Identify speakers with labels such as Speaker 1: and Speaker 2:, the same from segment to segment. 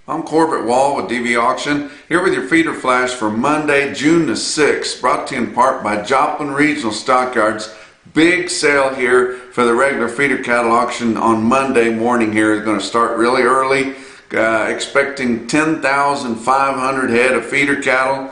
Speaker 1: I'm Corbett Wall with DV Auction, here with your feeder flash for Monday, June the 6th, brought to you in part by Joplin Regional Stockyards. Big sale here for the regular feeder cattle auction on Monday morning here. Is going to start really early, expecting 10,500 head of feeder cattle.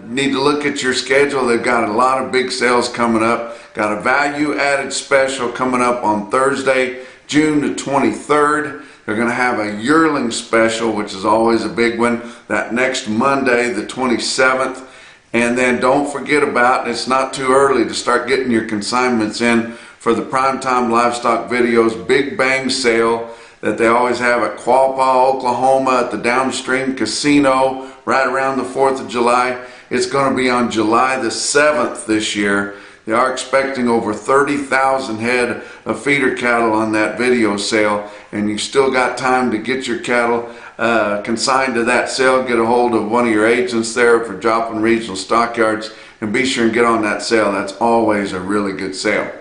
Speaker 1: Need to look at your schedule. They've got a lot of big sales coming up. Got a value added special coming up on Thursday, June the 23rd. They're going to have a yearling special, which is always a big one, that next Monday, the 27th. And then don't forget about, it's not too early to start getting your consignments in for the Primetime Livestock Videos Big Bang Sale that they always have at Quapaw, Oklahoma at the Downstream Casino right around the 4th of July. It's going to be on July the 7th this year. They are expecting over 30,000 head of feeder cattle on that video sale, and you still got time to get your cattle consigned to that sale. Get a hold of one of your agents there for Joplin Regional Stockyards and be sure and get on that sale. That's always a really good sale.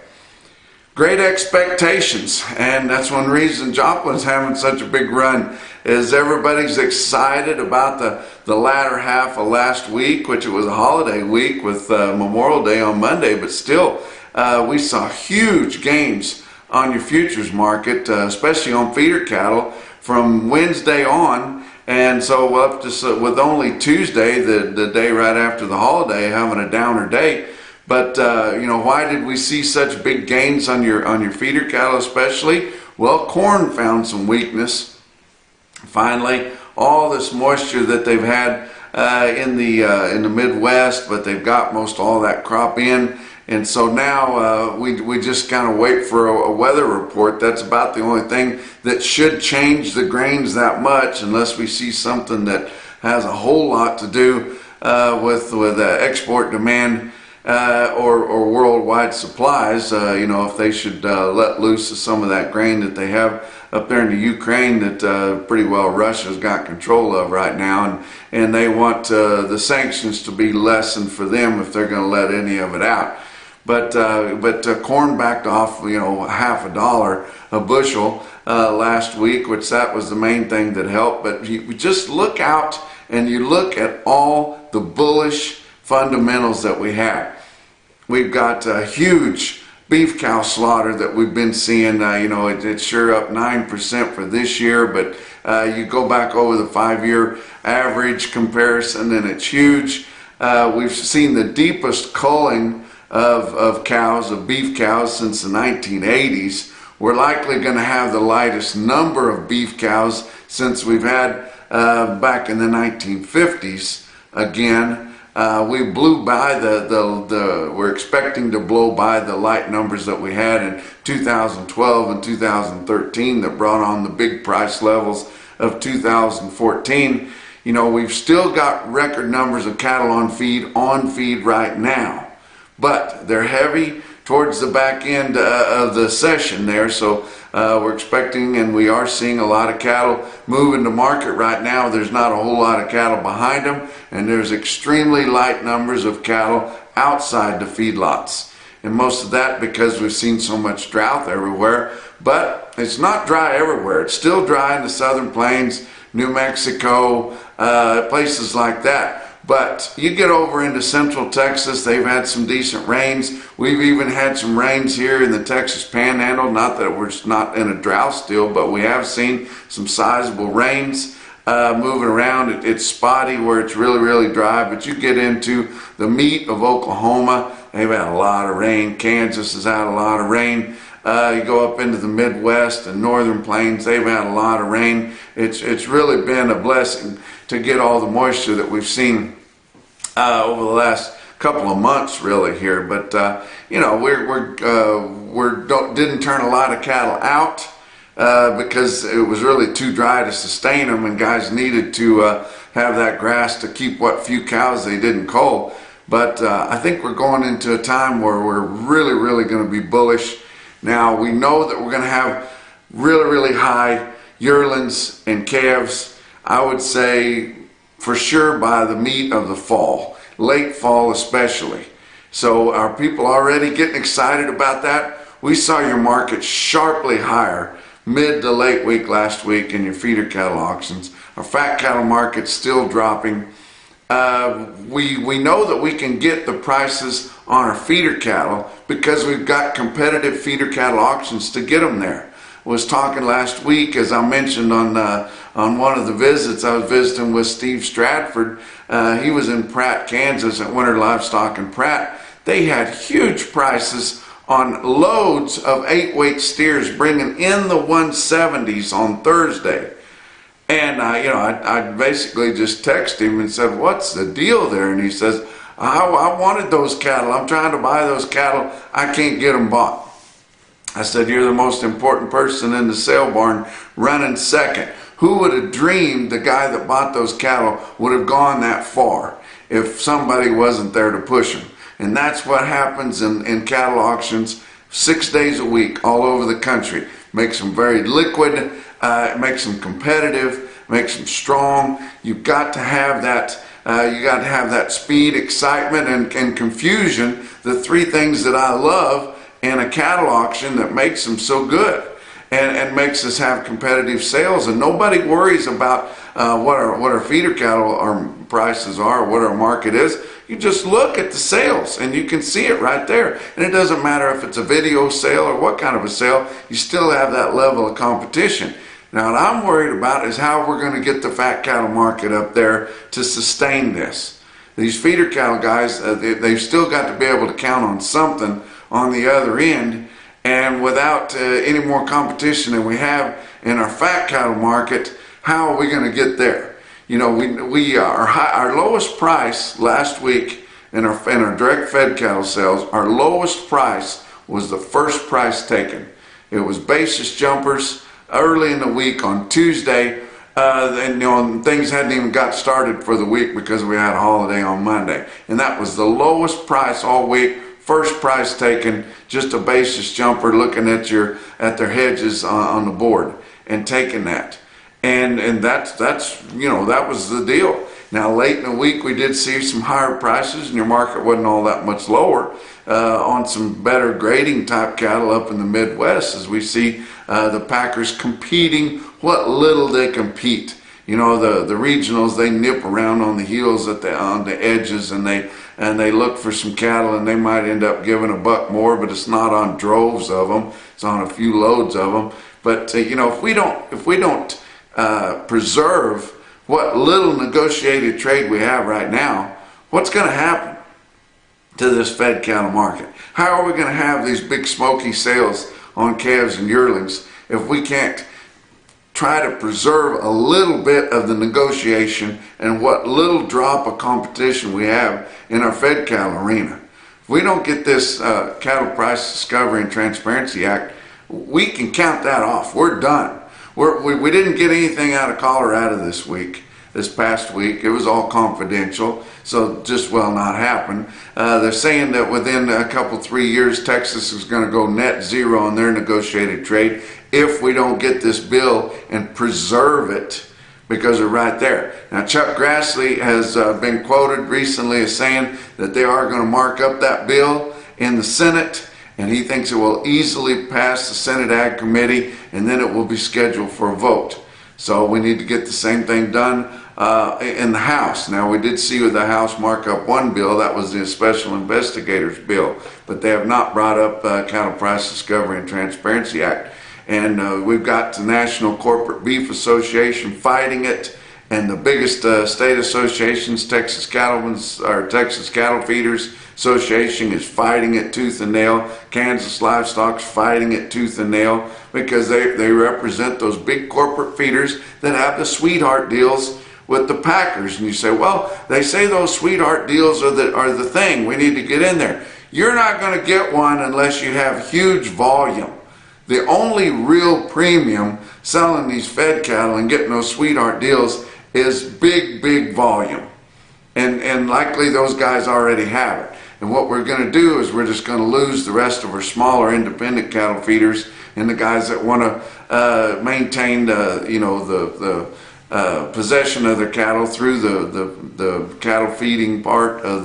Speaker 1: Great expectations, and that's one reason Joplin's having such a big run, is everybody's excited about the latter half of last week, which it was a holiday week with Memorial Day on Monday, but still we saw huge gains on your futures market, especially on feeder cattle from Wednesday on. And so up to, with only Tuesday, the day right after the holiday, having a downer day. But you know, why did we see such big gains on your feeder cattle especially? Well, corn found some weakness. Finally, all this moisture that they've had in the Midwest, but they've got most all that crop in, and so now we just kind of wait for a weather report. That's about the only thing that should change the grains that much, unless we see something that has a whole lot to do with export demand. Or worldwide supplies, you know, if they should let loose of some of that grain that they have up there in the Ukraine that pretty well Russia's got control of right now, and they want the sanctions to be lessened for them if they're going to let any of it out. But corn backed off, you know, $0.50 a bushel last week, which that was the main thing that helped. But you just look out and you look at all the bullish fundamentals that we have. We've got a huge beef cow slaughter that we've been seeing. You know, it's sure up 9% for this year, but you go back over the 5-year average comparison and it's huge. We've seen the deepest culling of cows, of beef cows, since the 1980s. We're likely going to have the lightest number of beef cows since we've had back in the 1950s again. We blew by we're expecting to blow by the light numbers that we had in 2012 and 2013 that brought on the big price levels of 2014. You know, we've still got record numbers of cattle on feed right now, but they're heavy towards the back end of the session there. So we're expecting, and we are seeing, a lot of cattle moving to market right now. There's not a whole lot of cattle behind them, and there's extremely light numbers of cattle outside the feedlots. And most of that because we've seen so much drought everywhere. But it's not dry everywhere. It's still dry in the southern plains, New Mexico, places like that. But you get over into central Texas, they've had some decent rains. We've even had some rains here in the Texas Panhandle. Not that we're not in a drought still, but we have seen some sizable rains moving around. It's spotty where it's really, really dry. But you get into the meat of Oklahoma, they've had a lot of rain. Kansas has had a lot of rain. You go up into the Midwest and northern plains, they've had a lot of rain. It's really been a blessing to get all the moisture that we've seen over the last couple of months, really here. But you know, didn't turn a lot of cattle out because it was really too dry to sustain them, and guys needed to have that grass to keep what few cows they didn't cull. But I think we're going into a time where we're really, really going to be bullish. Now we know that we're going to have really, really high yearlings and calves, I would say for sure by the meat of the fall, late fall especially. So are people already getting excited about that? We saw your market sharply higher mid to late week last week in your feeder cattle auctions. Our fat cattle market's still dropping. We know that we can get the prices on our feeder cattle because we've got competitive feeder cattle auctions to get them there. I was talking last week, as I mentioned on one of the visits, I was visiting with Steve Stratford. He was in Pratt, Kansas at Winter Livestock in Pratt. They had huge prices on loads of 8-weight steers bringing in the 170s on Thursday. And I basically just texted him and said, "What's the deal there?" And he says, I wanted those cattle. I'm trying to buy those cattle. I can't get them bought." I said, "You're the most important person in the sale barn, running second. Who would have dreamed the guy that bought those cattle would have gone that far if somebody wasn't there to push them?" And that's what happens in cattle auctions 6 days a week all over the country. Makes them very liquid, makes them competitive, makes them strong. You've got to have that. You got to have that speed, excitement, and confusion. The three things that I love in a cattle auction that makes them so good and makes us have competitive sales. And nobody worries about what our feeder cattle our prices are, or what our market is. You just look at the sales and you can see it right there. And it doesn't matter if it's a video sale or what kind of a sale, you still have that level of competition. Now, what I'm worried about is how we're going to get the fat cattle market up there to sustain this. These feeder cattle guys, they've still got to be able to count on something on the other end. And without any more competition than we have in our fat cattle market, how are we going to get there? You know, our lowest price last week in our direct fed cattle sales, our lowest price was the first price taken. It was basis jumpers early in the week on Tuesday, and things hadn't even got started for the week because we had a holiday on Monday. And that was the lowest price all week. First price taken, just a basis jumper looking at their hedges on the board and taking that. And that was the deal. Now, late in the week, we did see some higher prices, and your market wasn't all that much lower on some better grading type cattle up in the Midwest, as we see the packers competing what little they compete. You know, the regionals, they nip around on the heels on the edges, and they look for some cattle, and they might end up giving a buck more, but it's not on droves of them. It's on a few loads of them. But if we don't preserve what little negotiated trade we have right now, what's going to happen to this fed cattle market? How are we going to have these big smoky sales on calves and yearlings if we can't try to preserve a little bit of the negotiation and what little drop of competition we have in our fed cattle arena? If we don't get this Cattle Price Discovery and Transparency Act, we can count that off. We're done. We didn't get anything out of Colorado this past week. It was all confidential, so just will not happen. They're saying that within a couple, 3 years, Texas is going to go net zero on their negotiated trade if we don't get this bill and preserve it, because they're right there. Now, Chuck Grassley has been quoted recently as saying that they are going to mark up that bill in the Senate, and he thinks it will easily pass the Senate Ag Committee, and then it will be scheduled for a vote. So we need to get the same thing done in the House. Now, we did see with the House mark up one bill, that was the Special Investigators Bill, but they have not brought up Cattle Price Discovery and Transparency Act. And we've got the National Corporate Beef Association fighting it, and the biggest state associations, Texas Cattle Feeders Association, is fighting it tooth and nail. Kansas Livestock's fighting it tooth and nail because they represent those big corporate feeders that have the sweetheart deals with the packers. And you say, well, they say those sweetheart deals are the thing. We need to get in there. You're not going to get one unless you have huge volume. The only real premium selling these fed cattle and getting those sweetheart deals is big volume. And likely those guys already have it. And what we're going to do is we're just going to lose the rest of our smaller independent cattle feeders and the guys that want to maintain the possession of their cattle through the cattle feeding part of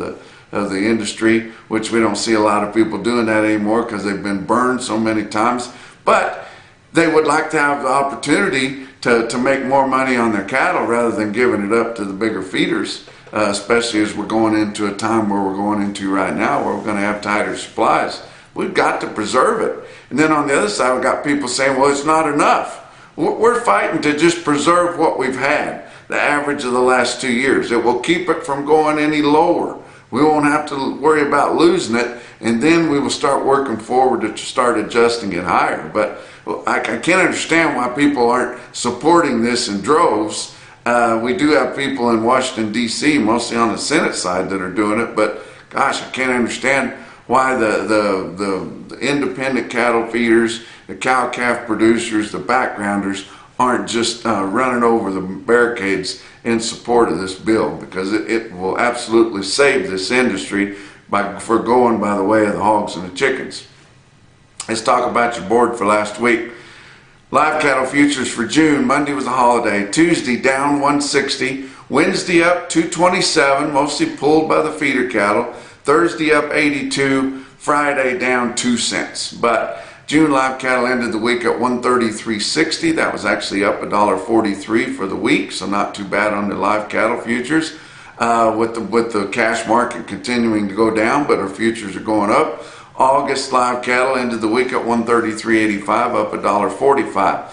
Speaker 1: the industry, which we don't see a lot of people doing that anymore because they've been burned so many times. But they would like to have the opportunity to make more money on their cattle rather than giving it up to the bigger feeders, especially as we're going into a time where we're going into right now where we're going to have tighter supplies. We've got to preserve it. And then on the other side, we've got people saying, well, it's not enough. We're fighting to just preserve what we've had, the average of the last 2 years. It will keep it from going any lower. We won't have to worry about losing it, and then we will start working forward to start adjusting it higher. But I can't understand why people aren't supporting this in droves. We do have people in Washington, D.C., mostly on the Senate side, that are doing it, but gosh, I can't understand why the independent cattle feeders, the cow-calf producers, the backgrounders aren't just running over the barricades in support of this bill, because it will absolutely save this industry for going by the way of the hogs and the chickens. Let's talk about your board for last week. Live cattle futures for June. Monday was a holiday. Tuesday down 160. Wednesday up 227, mostly pulled by the feeder cattle. Thursday up 82. Friday down 2 cents. But June live cattle ended the week at 133.60. That was actually up $1.43 for the week, so not too bad on the live cattle futures. With the cash market continuing to go down, but our futures are going up. August live cattle ended the week at 133.85, up $1.45.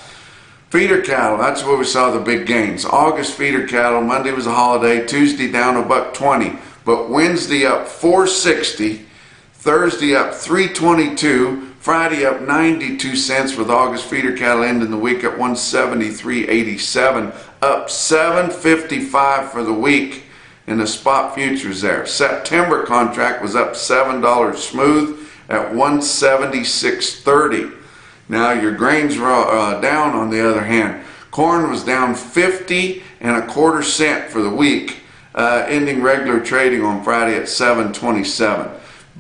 Speaker 1: Feeder cattle, that's where we saw the big gains. August feeder cattle, Monday was a holiday, Tuesday down $1.20, but Wednesday up 460, Thursday up 322, Friday up 92 cents, with August feeder cattle ending the week at 173.87, up 7.55 for the week in the spot futures there. September contract was up $7 smooth at 176.30. Now your grains were down on the other hand. Corn was down 50.25 cents for the week, ending regular trading on Friday at 7.27.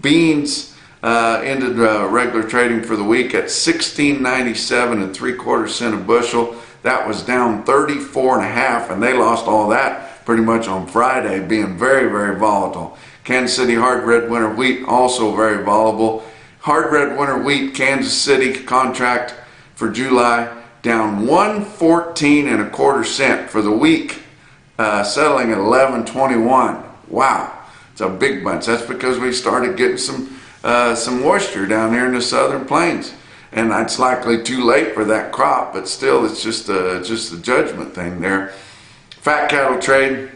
Speaker 1: Beans ended regular trading for the week at 16.97 3/4 a bushel. That was down 34.5, and they lost all that pretty much on Friday, being very, very volatile. Kansas City hard red winter wheat also very volatile. Hard red winter wheat Kansas City contract for July down 114.25 cents for the week, settling at 11.21. Wow, it's a big bunch. That's because we started getting some moisture down here in the southern plains, and it's likely too late for that crop, but still it's just a judgment thing there. Fat cattle trade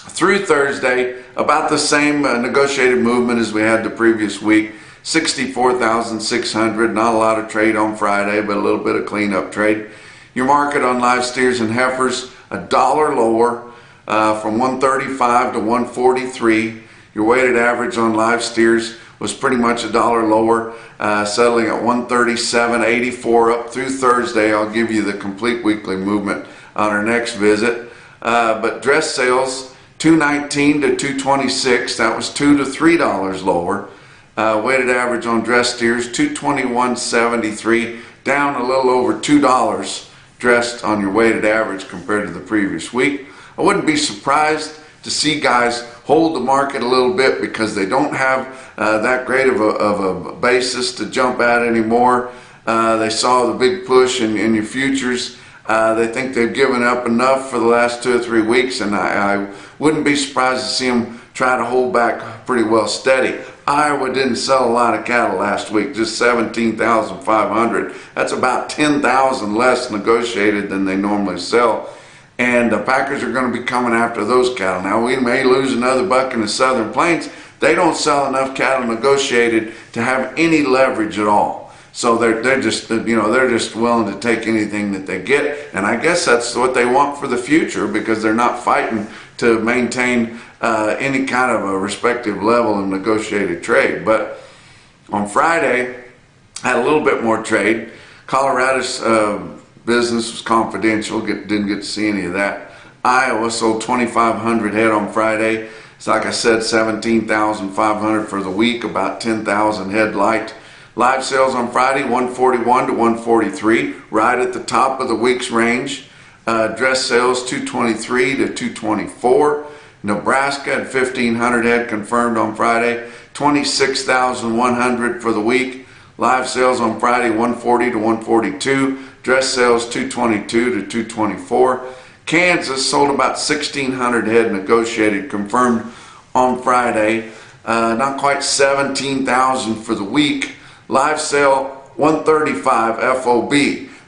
Speaker 1: through Thursday, about the same negotiated movement as we had the previous week, 64,600. Not a lot of trade on Friday, but a little bit of cleanup trade. Your market on live steers and heifers, $1 lower, from 135 to 143. Your weighted average on live steers was pretty much $1 lower, settling at 137.84 up through Thursday. I'll give you the complete weekly movement on our next visit. But dress sales, 219 to 226. That was $2 to $3 lower. Weighted average on dress steers, 221.73, down a little over $2 dressed on your weighted average compared to the previous week. I wouldn't be surprised to see guys hold the market a little bit because they don't have that great of a basis to jump at anymore. They saw the big push in your futures. They think they've given up enough for the last 2 or 3 weeks, and I wouldn't be surprised to see them try to hold back pretty well steady. Iowa didn't sell a lot of cattle last week, just 17,500. That's about 10,000 less negotiated than they normally sell. And the packers are going to be coming after those cattle. Now, we may lose another buck in the southern plains. They don't sell enough cattle negotiated to have any leverage at all. So they're just willing to take anything that they get, and I guess that's what they want for the future, because they're not fighting to maintain any kind of a respective level of negotiated trade. But on Friday, had a little bit more trade. Colorado's business was confidential, didn't get to see any of that. Iowa sold 2,500 head on Friday. It's like I said, 17,500 for the week, about 10,000 head light. Live sales on Friday, 141 to 143, right at the top of the week's range. Dress sales, 223 to 224. Nebraska had 1,500 head confirmed on Friday, 26,100 for the week. Live sales on Friday, 140 to 142. Dress sales 222 to 224. Kansas sold about 1,600 head negotiated, confirmed on Friday. Not quite 17,000 for the week. Live sale 135 FOB.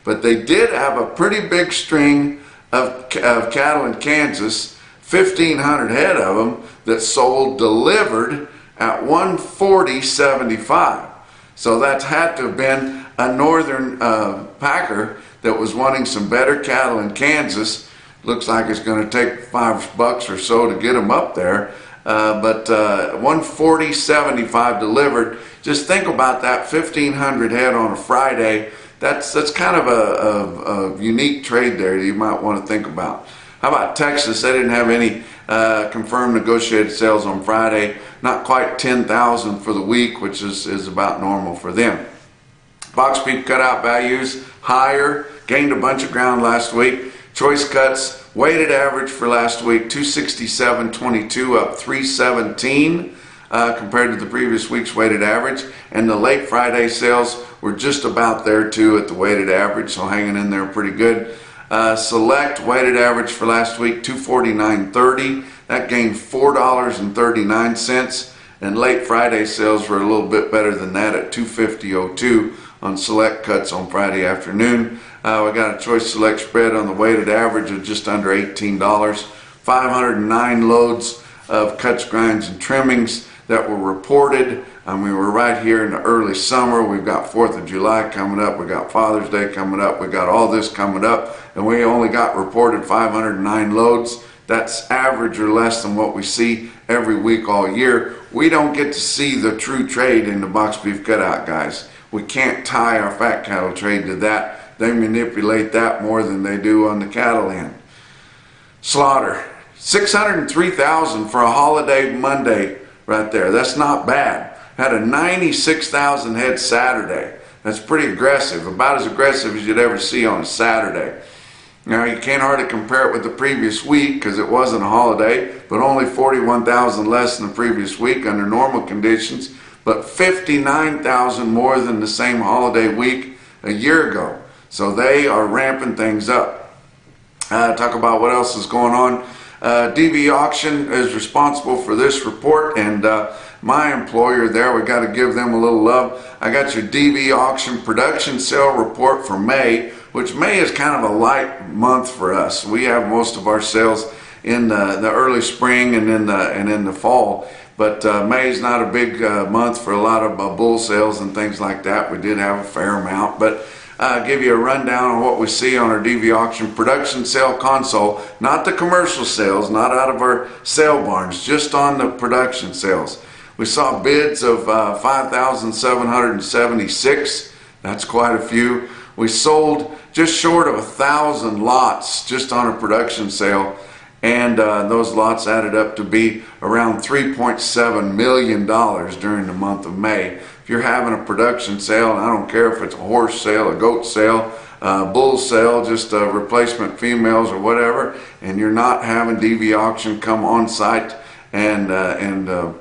Speaker 1: But they did have a pretty big string of cattle in Kansas, 1,500 head of them that sold delivered at 140.75. So that's had to have been a northern packer that was wanting some better cattle in Kansas. Looks like it's going to take $5 or so to get them up there. But 140.75 delivered. Just think about that, 1,500 head on a Friday. That's kind of a unique trade there that you might want to think about. How about Texas? They didn't have any confirmed negotiated sales on Friday. Not quite 10,000 for the week, which is about normal for them. Box beef cutout values higher, gained a bunch of ground last week. Choice cuts weighted average for last week 267.22, up 317 compared to the previous week's weighted average. And the late Friday sales were just about there too at the weighted average, so hanging in there pretty good. Select weighted average for last week 249.30. That gained $4.39, and late Friday sales were a little bit better than that at 250.02 on select cuts on Friday afternoon. We got a choice select spread on the weighted average of just under $18. 509 loads of cuts, grinds, and trimmings that were reported. We're right here in the early summer. We've got 4th of July coming up. We got Father's Day coming up. We got all this coming up, and we only got reported 509 loads. That's average or less than what we see every week all year. We don't get to see the true trade in the box beef cutout, guys. We can't tie our fat cattle trade to that. They manipulate that more than they do on the cattle end. Slaughter, 603,000 for a holiday Monday right there. That's not bad. Had a 96,000 head Saturday. That's pretty aggressive, about as aggressive as you'd ever see on a Saturday. Now, you can't hardly compare it with the previous week because it wasn't a holiday, but only 41,000 less than the previous week under normal conditions, but 59,000 more than the same holiday week a year ago. So they are ramping things up. Talk about what else is going on. DV Auction is responsible for this report, and my employer there, we got to give them a little love. I got your DV Auction production sale report for May, which May is kind of a light month for us. We have most of our sales in the early spring and in the fall, but May is not a big month for a lot of bull sales and things like that. We did have a fair amount, but give you a rundown on what we see on our DV Auction production sale console, not the commercial sales, not out of our sale barns, just on the production sales. We saw bids of 5,776. That's quite a few. We sold just short of 1,000 lots just on a production sale, and those lots added up to be around $3.7 million during the month of May. If you're having a production sale, and I don't care if it's a horse sale, a goat sale, bull sale, just replacement females or whatever, and you're not having DV Auction come on site and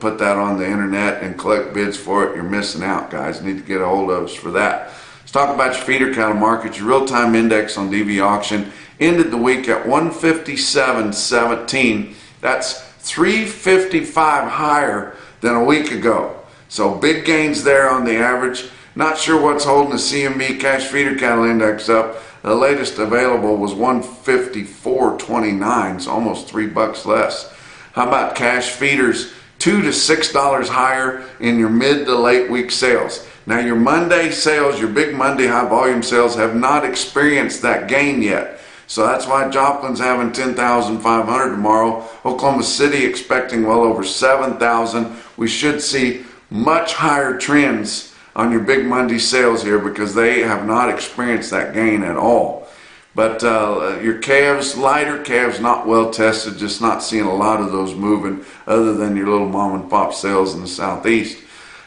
Speaker 1: put that on the internet and collect bids for it, you're missing out, guys. You need to get a hold of us for that. Let's talk about your feeder cattle market. Your real-time index on DV Auction ended the week at 157.17. That's 355 higher than a week ago. So big gains there on the average. Not sure what's holding the CME cash feeder cattle index up. The latest available was 154.29, so almost $3 less. How about cash feeders? $2 to $6 higher in your mid to late week sales. Now your Monday sales, your big Monday high volume sales have not experienced that gain yet. So that's why Joplin's having 10,500 tomorrow. Oklahoma City expecting well over 7,000. We should see much higher trends on your big Monday sales here because they have not experienced that gain at all. But your calves, lighter calves, not well tested, just not seeing a lot of those moving other than your little mom and pop sales in the southeast.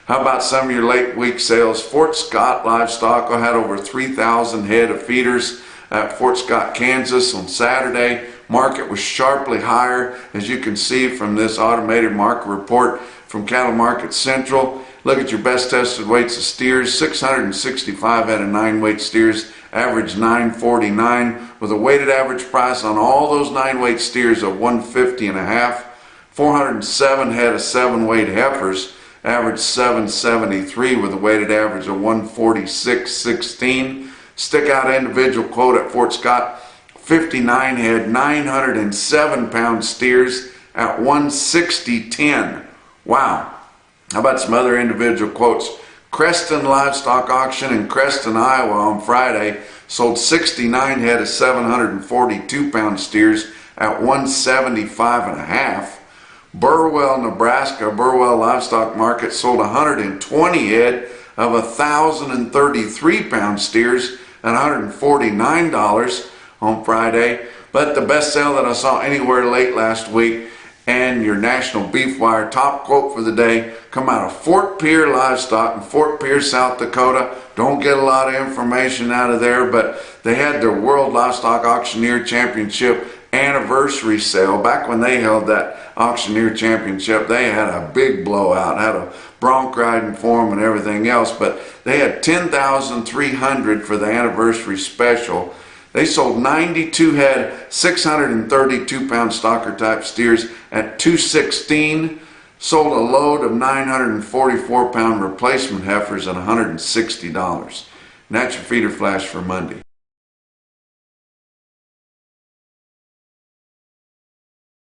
Speaker 1: How about some of your late week sales? Fort Scott livestock had over 3,000 head of feeders at Fort Scott, Kansas on Saturday. Market was sharply higher, as you can see from this automated market report from Cattle Market Central. Look at your best tested weights of steers. 665 head of 9-weight steers, average 949, with a weighted average price on all those 9-weight steers of 150 and a half. 407 head of 7-weight heifers, average 773, with a weighted average of 146.16. Stick out individual quote at Fort Scott, 59 head, 907 pound steers at 160.10. Wow. How about some other individual quotes? Creston Livestock Auction in Creston, Iowa on Friday sold 69 head of 742 pound steers at 175 and a half. Burwell, Nebraska, Burwell Livestock Market sold 120 head of 1,033 pound steers at $149 on Friday. But the best sale that I saw anywhere late last week, and your National Beef Wire top quote for the day, come out of Fort Pierre Livestock in Fort Pierre, South Dakota. Don't get a lot of information out of there, but they had their World Livestock Auctioneer Championship anniversary sale. Back when they held that Auctioneer Championship, they had a big blowout, had a bronc riding for them and everything else, but they had 10,300 for the anniversary special. They sold 92 head, 632 pound stocker type steers at $216. Sold a load of 944 pound replacement heifers at $160. And that's your feeder flash for Monday.